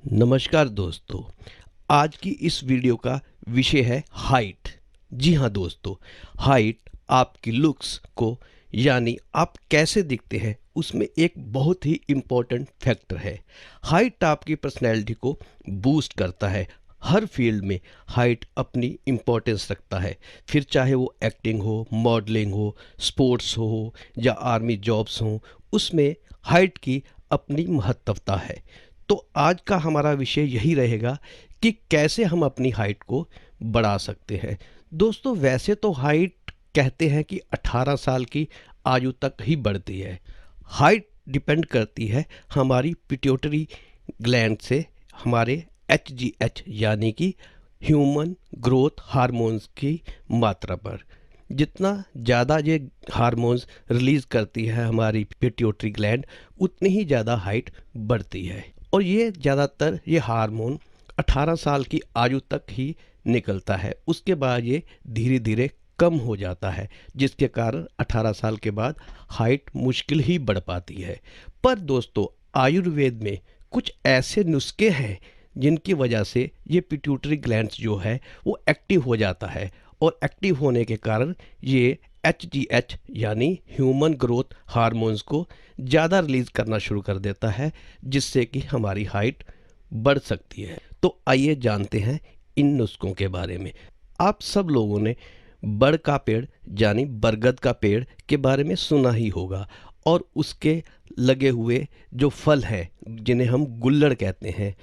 नमस्कार दोस्तों। आज की इस वीडियो का विषय है हाइट। जी हाँ दोस्तों, हाइट आपकी लुक्स को यानी आप कैसे दिखते हैं उसमें एक बहुत ही इम्पोर्टेंट फैक्टर है। हाइट आपकी पर्सनैलिटी को बूस्ट करता है। हर फील्ड में हाइट अपनी इम्पोर्टेंस रखता है, फिर चाहे वो एक्टिंग हो, मॉडलिंग हो, स्पोर्ट्स हो या आर्मी जॉब्स हो, उसमें हाइट की अपनी महत्वता है। तो आज का हमारा विषय यही रहेगा कि कैसे हम अपनी हाइट को बढ़ा सकते हैं। दोस्तों, वैसे तो हाइट कहते हैं कि 18 साल की आयु तक ही बढ़ती है। हाइट डिपेंड करती है हमारी पिट्यूटरी ग्लैंड से हमारे HGH यानी कि ह्यूमन ग्रोथ हार्मोन्स की मात्रा पर। जितना ज़्यादा ये हार्मोन्स रिलीज़ करती है हमारी पिट्यूटरी ग्लैंड, उतनी ही ज़्यादा हाइट बढ़ती है। और ये ज़्यादातर ये हार्मोन 18 साल की आयु तक ही निकलता है। उसके बाद ये धीरे धीरे कम हो जाता है, जिसके कारण 18 साल के बाद हाइट मुश्किल ही बढ़ पाती है। पर दोस्तों, आयुर्वेद में कुछ ऐसे नुस्खे हैं जिनकी वजह से ये पिट्यूटरी ग्लैंड्स जो है वो एक्टिव हो जाता है, और एक्टिव होने के कारण ये HGH यानी ह्यूमन ग्रोथ हार्मोन्स को ज़्यादा रिलीज करना शुरू कर देता है, जिससे कि हमारी हाइट बढ़ सकती है। तो आइए जानते हैं इन नुस्खों के बारे में। आप सब लोगों ने बड़ का पेड़ यानी बरगद का पेड़ के बारे में सुना ही होगा, और उसके लगे हुए जो फल हैं जिन्हें हम गुल्लड़ कहते हैं,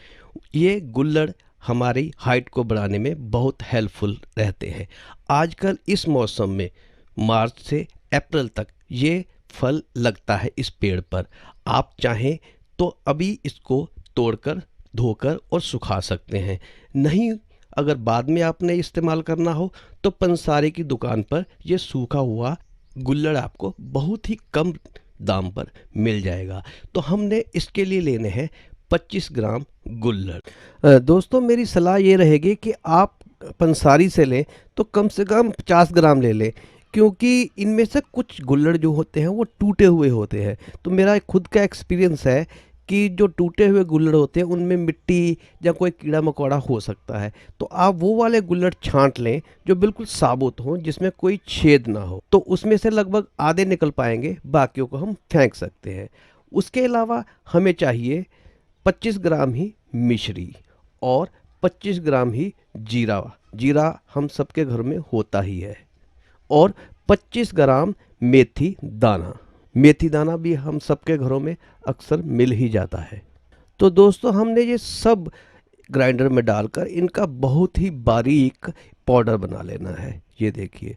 ये गुल्लड़ हमारी हाइट को बढ़ाने में बहुत हेल्पफुल रहते हैं। आजकल इस मौसम में मार्च से अप्रैल तक ये फल लगता है इस पेड़ पर। आप चाहें तो अभी इसको तोड़कर धोकर और सुखा सकते हैं। नहीं, अगर बाद में आपने इस्तेमाल करना हो तो पंसारी की दुकान पर यह सूखा हुआ गुल्लड़ आपको बहुत ही कम दाम पर मिल जाएगा। तो हमने इसके लिए लेने हैं 25 ग्राम गुल्लड़। दोस्तों, मेरी सलाह ये रहेगी कि आप पंसारी से लें तो कम से कम 50 ग्राम ले लें, क्योंकि इनमें से कुछ गुल्लड़ जो होते हैं वो टूटे हुए होते हैं। तो मेरा खुद का एक्सपीरियंस है कि जो टूटे हुए गुल्लड़ होते हैं उनमें मिट्टी या कोई कीड़ा मकोड़ा हो सकता है। तो आप वो वाले गुल्लड़ छांट लें जो बिल्कुल साबुत हों, जिसमें कोई छेद ना हो। तो उसमें से लगभग आधे निकल पाएंगे, बाकियों को हम फेंक सकते हैं। उसके अलावा हमें चाहिए 25 ग्राम ही मिश्री और 25 ग्राम ही जीरा। जीरा हम सबके घर में होता ही है। और 25 ग्राम मेथी दाना। मेथी दाना भी हम सबके घरों में अक्सर मिल ही जाता है। तो दोस्तों, हमने ये सब ग्राइंडर में डालकर इनका बहुत ही बारीक पाउडर बना लेना है। ये देखिए,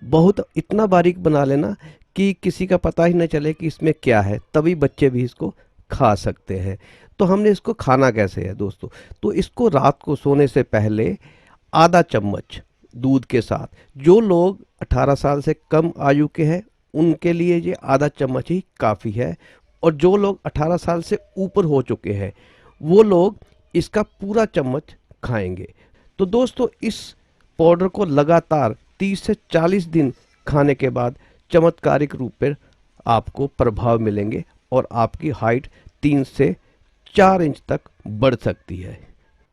बहुत इतना बारीक बना लेना कि किसी का पता ही न चले कि इसमें क्या है, तभी बच्चे भी इसको खा सकते हैं। तो हमने इसको खाना कैसे है दोस्तों, तो इसको रात को सोने से पहले आधा चम्मच दूध के साथ, जो लोग 18 साल से कम आयु के हैं उनके लिए ये आधा चम्मच ही काफ़ी है, और जो लोग 18 साल से ऊपर हो चुके हैं वो लोग इसका पूरा चम्मच खाएंगे। तो दोस्तों, इस पाउडर को लगातार 30 से 40 दिन खाने के बाद चमत्कारिक रूप पर आपको प्रभाव मिलेंगे और आपकी हाइट 3 से 4 इंच तक बढ़ सकती है।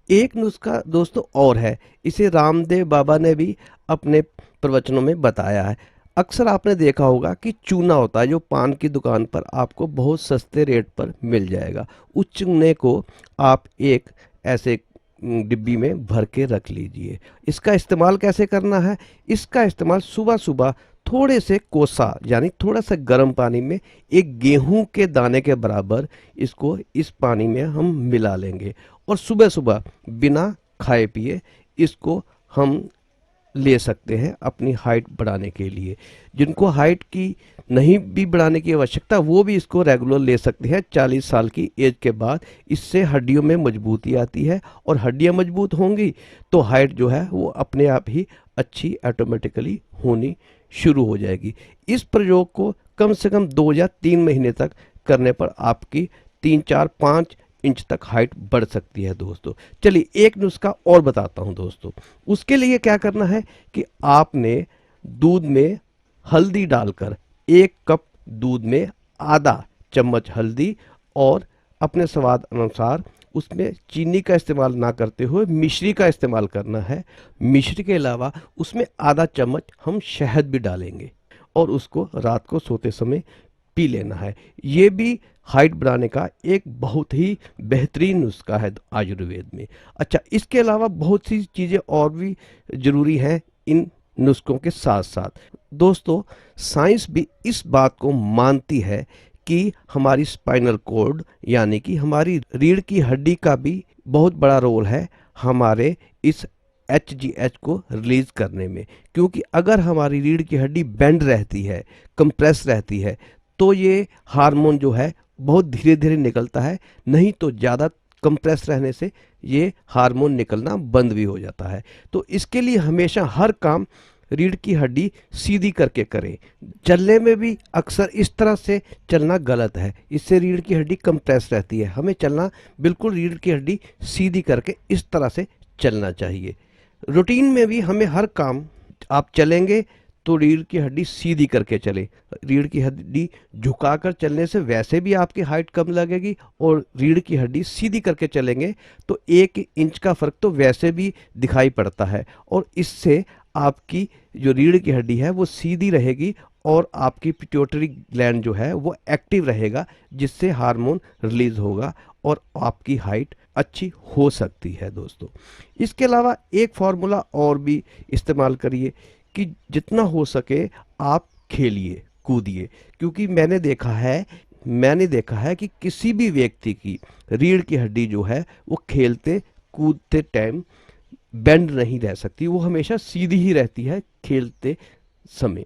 एक नुस्खा दोस्तों और है, इसे रामदेव बाबा ने भी अपने प्रवचनों में बताया है। अक्सर आपने देखा होगा कि चूना होता है जो पान की दुकान पर आपको बहुत सस्ते रेट पर मिल जाएगा। उस चूने को आप एक ऐसे डिब्बी में भर के रख लीजिए। इसका इस्तेमाल कैसे करना है? इसका इस्तेमाल सुबह सुबह थोड़े से कोसा यानी थोड़ा सा गर्म पानी में एक गेहूं के दाने के बराबर इसको इस पानी में हम मिला लेंगे, और सुबह सुबह बिना खाए पिए इसको हम ले सकते हैं अपनी हाइट बढ़ाने के लिए। जिनको हाइट की नहीं भी बढ़ाने की आवश्यकता, वो भी इसको रेगुलर ले सकते हैं 40 साल की एज के बाद। इससे हड्डियों में मजबूती आती है, और हड्डियां मजबूत होंगी तो हाइट जो है वो अपने आप ही अच्छी ऑटोमेटिकली होनी शुरू हो जाएगी। इस प्रयोग को कम से कम 2 या 3 महीने तक करने पर आपकी 3, 4, 5 इंच तक हाइट बढ़ सकती है दोस्तों। चलिए एक नुस्खा और बताता हूं दोस्तों। उसके लिए क्या करना है कि आपने दूध में हल्दी डालकर 1 कप दूध में आधा चम्मच हल्दी और अपने स्वाद अनुसार उसमें चीनी का इस्तेमाल ना करते हुए मिश्री का इस्तेमाल करना है। मिश्री के अलावा उसमें आधा चम्मच हम शहद भी डालेंगे और उसको रात को सोते समय पी लेना है। ये भी हाइट बढ़ाने का एक बहुत ही बेहतरीन नुस्खा है आयुर्वेद में। अच्छा, इसके अलावा बहुत सी चीज़ें और भी ज़रूरी हैं इन नुस्खों के साथ साथ। दोस्तों, साइंस भी इस बात को मानती है कि हमारी स्पाइनल कॉर्ड यानी कि हमारी रीढ़ की हड्डी का भी बहुत बड़ा रोल है हमारे इस HGH को रिलीज करने में। क्योंकि अगर हमारी रीढ़ की हड्डी बेंड रहती है, कंप्रेस रहती है, तो ये हार्मोन जो है बहुत धीरे धीरे निकलता है, नहीं तो ज़्यादा कंप्रेस रहने से ये हार्मोन निकलना बंद भी हो जाता है। तो इसके लिए हमेशा हर काम रीढ़ की हड्डी सीधी करके करें। चलने में भी अक्सर इस तरह से चलना गलत है, इससे रीढ़ की हड्डी कंप्रेस रहती है। हमें चलना बिल्कुल रीढ़ की हड्डी सीधी करके इस तरह से चलना चाहिए। रूटीन में भी हमें हर काम आप चलेंगे तो रीढ़ की हड्डी सीधी करके चले। रीढ़ की हड्डी झुकाकर चलने से वैसे भी आपकी हाइट कम लगेगी, और रीढ़ की हड्डी सीधी करके चलेंगे तो 1 इंच का फर्क तो वैसे भी दिखाई पड़ता है, और इससे आपकी जो रीढ़ की हड्डी है वो सीधी रहेगी और आपकी पिट्यूटरी ग्लैंड जो है वो एक्टिव रहेगा, जिससे हार्मोन रिलीज होगा और आपकी हाइट अच्छी हो सकती है। दोस्तों, इसके अलावा एक फार्मूला और भी इस्तेमाल करिए कि जितना हो सके आप खेलिए कूदिए। क्योंकि मैंने देखा है कि किसी भी व्यक्ति की रीढ़ की हड्डी जो है वो खेलते कूदते टाइम बेंड नहीं रह सकती, वो हमेशा सीधी ही रहती है खेलते समय।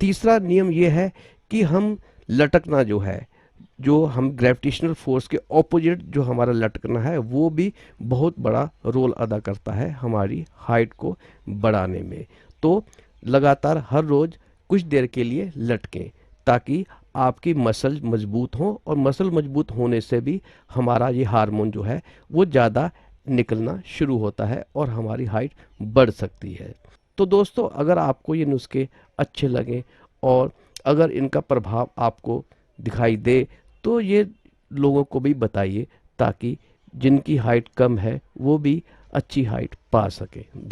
तीसरा नियम ये है कि हम लटकना जो हम ग्रेविटेशनल फोर्स के ऑपोजिट जो हमारा लटकना है वो भी बहुत बड़ा रोल अदा करता है हमारी हाइट को बढ़ाने में। तो लगातार हर रोज कुछ देर के लिए लटकें ताकि आपकी मसल मजबूत हो, और मसल मजबूत होने से भी हमारा ये हार्मोन जो है वो ज़्यादा निकलना शुरू होता है और हमारी हाइट बढ़ सकती है। तो दोस्तों, अगर आपको ये नुस्खे अच्छे लगें और अगर इनका प्रभाव आपको दिखाई दे तो ये लोगों को भी बताइए, ताकि जिनकी हाइट कम है वो भी अच्छी हाइट पा सके। धन्यवाद।